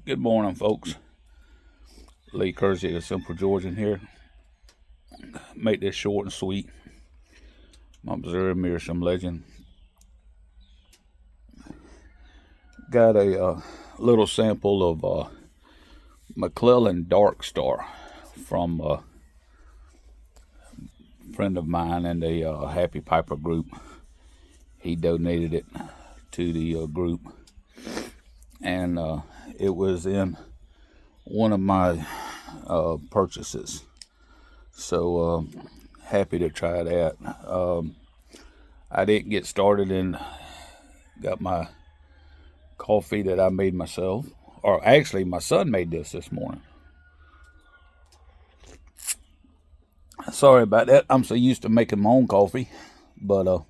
Good morning, folks. Lee Kersey, the Simple Georgian here. Make this short and sweet. My Missouri Meerschaum legend. Got a little sample of McClellan Dark Star from a friend of mine in the Happy Piper group. He donated it to the group, and it was in one of my purchases. So happy to try that. I didn't get started and got my coffee that I made myself. Or actually, my son made this morning. Sorry about that. I'm so used to making my own coffee. But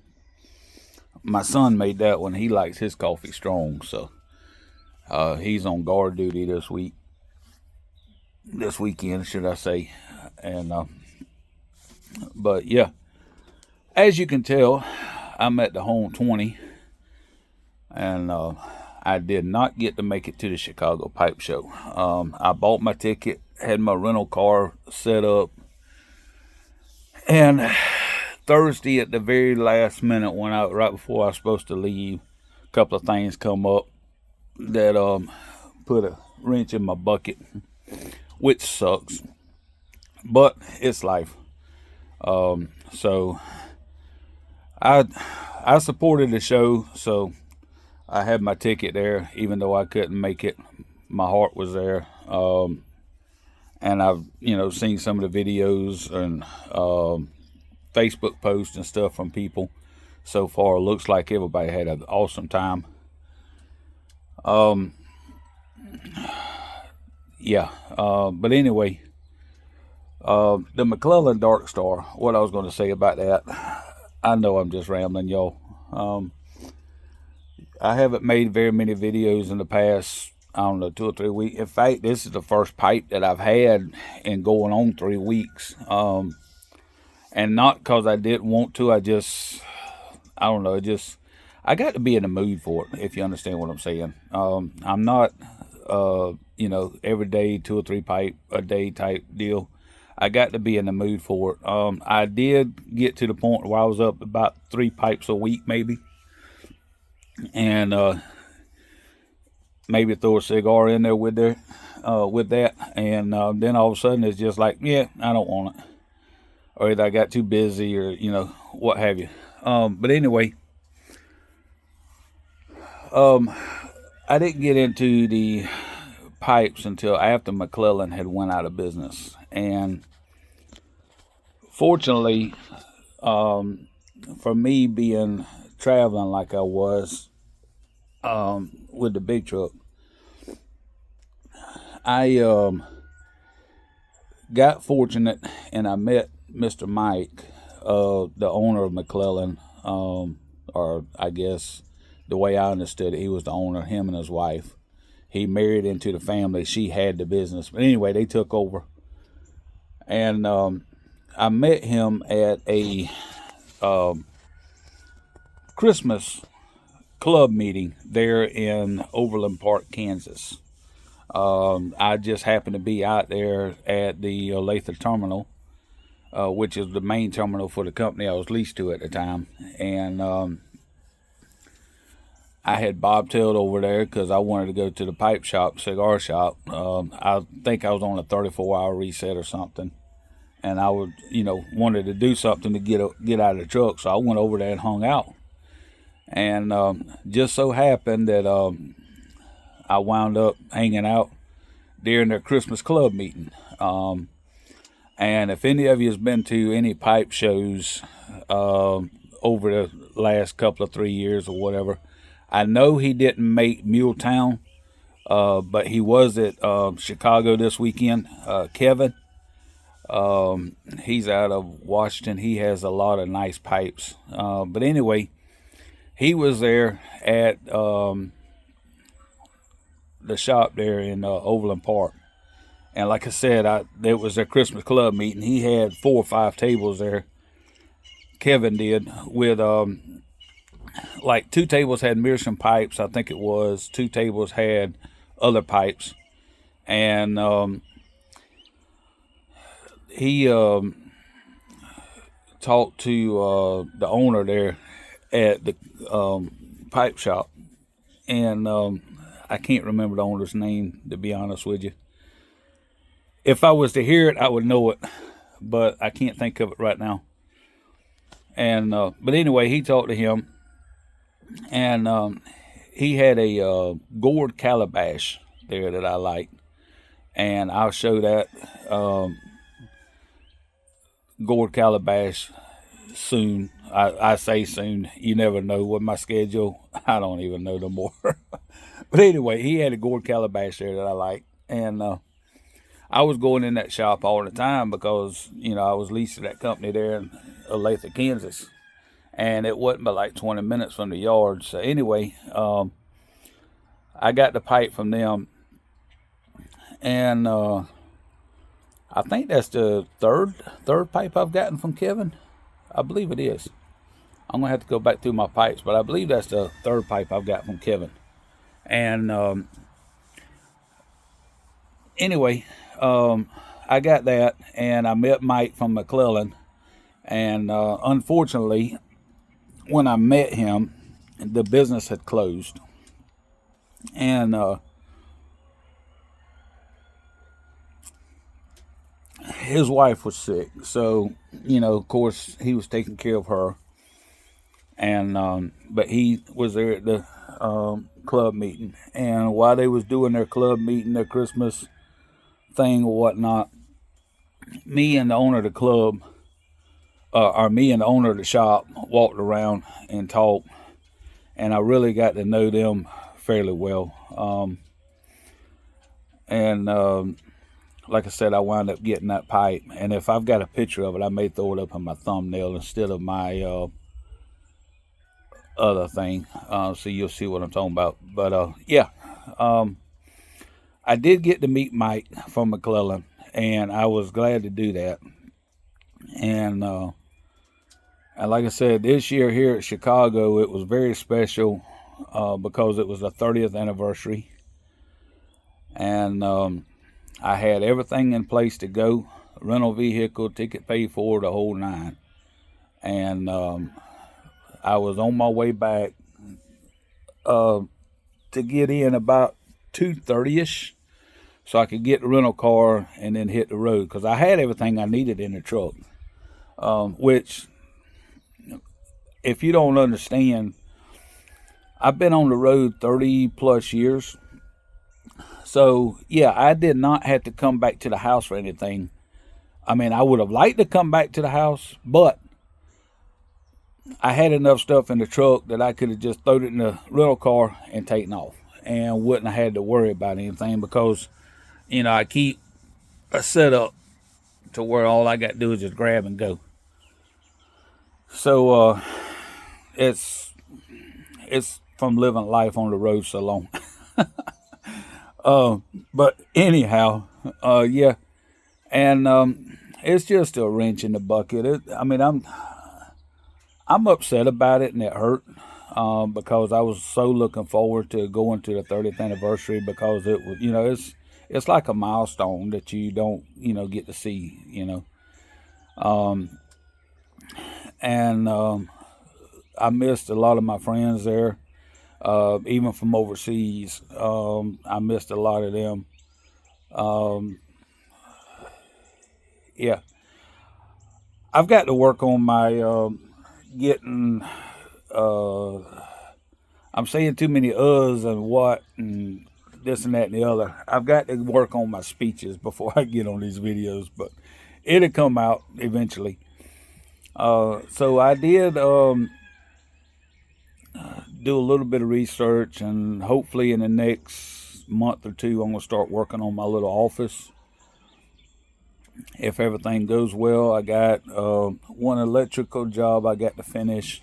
my son made that one. He likes his coffee strong. So he's on guard duty this weekend, should I say. And but yeah, as you can tell, I'm at the home 20, and I did not get to make it to the Chicago Pipe Show. I bought my ticket, had my rental car set up, and Thursday at the very last minute, right before I was supposed to leave, a couple of things come up that put a wrench in my bucket, which sucks, but it's life. So I supported the show, so I had my ticket there, even though I couldn't make it. My heart was there, and I've seen some of the videos and Facebook posts and stuff from people. So far, it looks like everybody had an awesome time. Yeah, but anyway, the McClellan Dark Star, what I was going to say about that, I know I'm just rambling, y'all. I haven't made very many videos in the past, 2 or 3 weeks. In fact, this is the first pipe that I've had in going on 3 weeks. And not because I didn't want to, I got to be in the mood for it, if you understand what I'm saying. I'm not, every day 2 or 3 pipe a day type deal. I got to be in the mood for it. I did get to the point where I was up about 3 pipes a week, maybe. And maybe throw a cigar in there with that. And then all of a sudden it's just like, yeah, I don't want it. Or either I got too busy or, what have you. But anyway, I didn't get into the pipes until after McClellan had went out of business. And fortunately, for me being traveling like I was with the big truck, I got fortunate and I met Mr. Mike, the owner of McClellan, or I guess the way I understood it, he was the owner, him and his wife. He married into the family. She had the business. But anyway, they took over. And I met him at a Christmas club meeting there in Overland Park, Kansas. I just happened to be out there at the Olathe terminal, which is the main terminal for the company I was leased to at the time. And I had bobtailed over there because I wanted to go to the pipe shop, cigar shop. I think I was on a 34-hour reset or something. And I would, wanted to do something to get out of the truck. So I went over there and hung out. And just so happened that I wound up hanging out during their Christmas club meeting. And if any of you has been to any pipe shows over the last couple of 3 years or whatever, I know he didn't make Muletown, but he was at Chicago this weekend. Kevin, he's out of Washington. He has a lot of nice pipes. But anyway, he was there at the shop there in Overland Park. And like I said, it was their Christmas club meeting. He had 4 or 5 tables there. Kevin did, with like 2 tables had Meerschaum pipes, I think it was. 2 tables had other pipes, and he talked to the owner there at the pipe shop, and I can't remember the owner's name, to be honest with you. If I was to hear it, I would know it, but I can't think of it right now. And but anyway, he talked to him, and he had a gourd calabash there that I liked, and I'll show that gourd calabash soon. I say soon. You never know with my schedule. I don't even know no more. But anyway, he had a gourd calabash there that I liked, and I was going in that shop all the time because, I was leasing that company there in Olathe, Kansas. And it wasn't but like 20 minutes from the yard. So anyway, I got the pipe from them. And I think that's the third pipe I've gotten from Kevin. I believe it is. I'm going to have to go back through my pipes, but I believe that's the 3rd pipe I've got from Kevin. And anyway, I got that, and I met Mike from McClellan, and unfortunately, when I met him, the business had closed, and his wife was sick, so of course, he was taking care of her, and but he was there at the club meeting, and while they was doing their club meeting, their Christmas thing or whatnot, me and the owner of the club, or me and the owner of the shop, walked around and talked, and I really got to know them fairly well. Like I said, I wound up getting that pipe, and if I've got a picture of it, I may throw it up on my thumbnail instead of my other thing, so you'll see what I'm talking about. But yeah, I did get to meet Mike from McClellan, and I was glad to do that. And like I said, this year here at Chicago, it was very special because it was the 30th anniversary, and I had everything in place to go: rental vehicle, ticket paid for, the whole 9. And I was on my way back to get in about 2:30ish, so I could get the rental car and then hit the road, because I had everything I needed in the truck. Which, if you don't understand, I've been on the road 30 plus years. So yeah, I did not have to come back to the house for anything. I mean, I would have liked to come back to the house, but I had enough stuff in the truck that I could have just thrown it in the rental car and taken off, and wouldn't have had to worry about anything, because I keep a setup to where all I got to do is just grab and go. So it's from living life on the road so long. But anyhow, yeah, and it's just a wrench in the bucket. I'm upset about it, and it hurt because I was so looking forward to going to the 30th anniversary, because it was, it's like a milestone that you don't, get to see, and I missed a lot of my friends there, even from overseas. I missed a lot of them. Yeah, I've got to work on my getting. I'm saying too many uhs and what and this and that and the other. I've got to work on my speeches before I get on these videos, but it'll come out eventually. So I did do a little bit of research, and hopefully in the next month or 2, I'm going to start working on my little office. If everything goes well, I got one electrical job I got to finish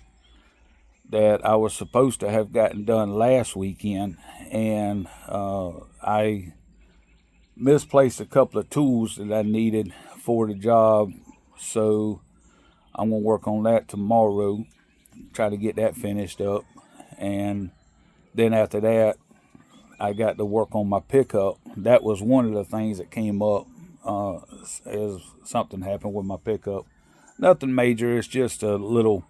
that I was supposed to have gotten done last weekend, and I misplaced a couple of tools that I needed for the job, so I'm gonna work on that tomorrow, try to get that finished up. And then after that, I got to work on my pickup. That was one of the things that came up as something happened with my pickup. Nothing major, it's just a little,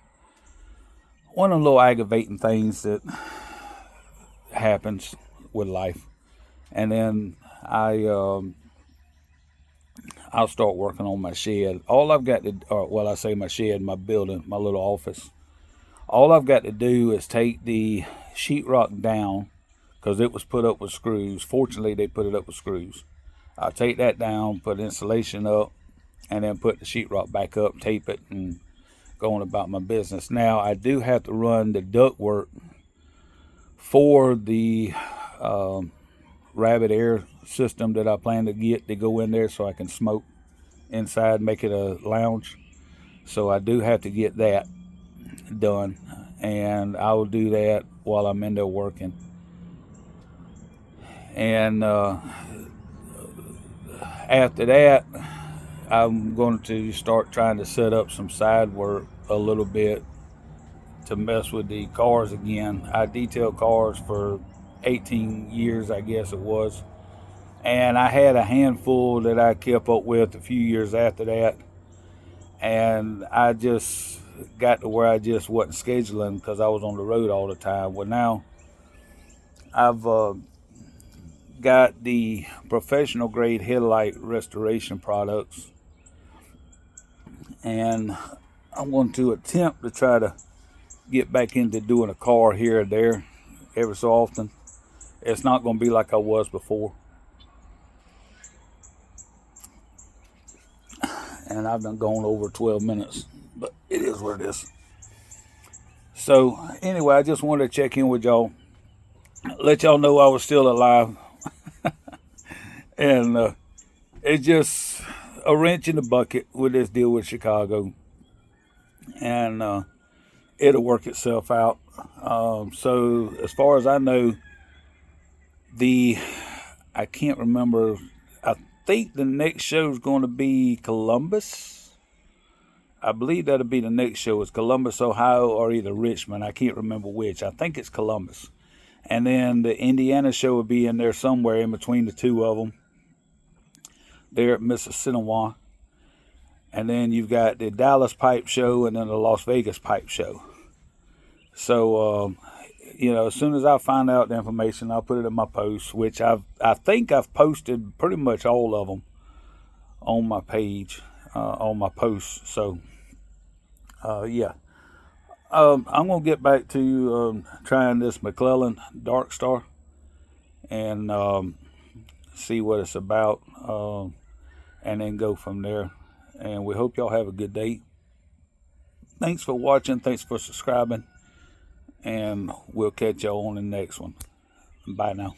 one of the little aggravating things that happens with life. And then I'll start working on my shed. All I've got to, I say my shed, my building, my little office. All I've got to do is take the sheetrock down, because it was put up with screws. Fortunately, they put it up with screws. I'll take that down, put insulation up, and then put the sheetrock back up, tape it, and go on about my business. Now, I do have to run the ductwork for the rabbit air system that I plan to get to go in there so I can smoke inside, make it a lounge. So I do have to get that done, and I will do that while I'm in there working. And after that, I'm going to start trying to set up some side work a little bit to mess with the cars again. I detailed cars for 18 years, I guess it was. And I had a handful that I kept up with a few years after that. And I just got to where I just wasn't scheduling because I was on the road all the time. Well, now I've got the professional grade headlight restoration products, and I'm going to attempt to try to get back into doing a car here or there every so often. It's not going to be like I was before. And I've been going over 12 minutes, but it is what it is. So anyway, I just wanted to check in with y'all, let y'all know I was still alive. And it's just a wrench in the bucket with this deal with Chicago. And it'll work itself out. So as far as I know, I can't remember, I think the next show is going to be Columbus. I believe that'll be the next show. It's Columbus, Ohio, or either Richmond. I can't remember which. I think it's Columbus. And then the Indiana show will be in there somewhere in between the two of them. There at Mississinawa. And then you've got the Dallas Pipe Show and then the Las Vegas Pipe Show. So, as soon as I find out the information, I'll put it in my posts, which I think I've posted pretty much all of them on my page, on my posts. So, yeah. I'm going to get back to trying this McClellan Dark Star and see what it's about, and then go from there. And we hope y'all have a good day. Thanks for watching. Thanks for subscribing. And we'll catch y'all on the next one. Bye now.